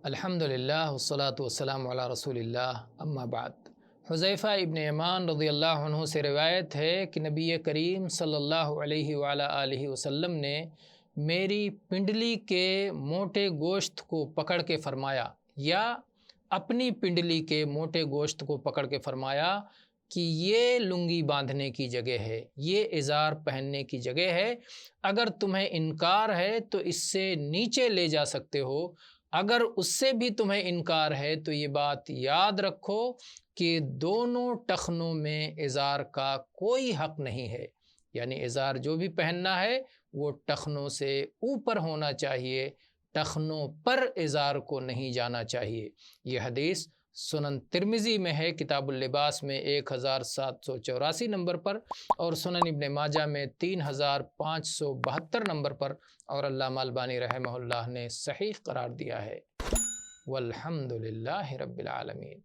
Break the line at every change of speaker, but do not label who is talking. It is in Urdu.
الحمدللہ والصلاة والسلام علی رسول اللہ اما بعد۔ حذیفہ ابن یمان رضی اللہ عنہ سے روایت ہے کہ نبی کریم صلی اللہ علیہ وآلہ آلہ وسلم نے میری پنڈلی کے موٹے گوشت کو پکڑ کے فرمایا، یا اپنی پنڈلی کے موٹے گوشت کو پکڑ کے فرمایا کہ یہ لنگی باندھنے کی جگہ ہے، یہ ازار پہننے کی جگہ ہے، اگر تمہیں انکار ہے تو اس سے نیچے لے جا سکتے ہو، اگر اس سے بھی تمہیں انکار ہے تو یہ بات یاد رکھو کہ دونوں ٹخنوں میں ازار کا کوئی حق نہیں ہے، یعنی ازار جو بھی پہننا ہے وہ ٹخنوں سے اوپر ہونا چاہیے، ٹخنوں پر ازار کو نہیں جانا چاہیے۔ یہ حدیث سنن ترمذی میں ہے، کتاب اللباس میں 1784 نمبر پر، اور سنن ابن ماجہ میں 3572 نمبر پر، اور علامہ البانی رحمہ اللہ نے صحیح قرار دیا ہے۔ والحمد للہ رب العالمین۔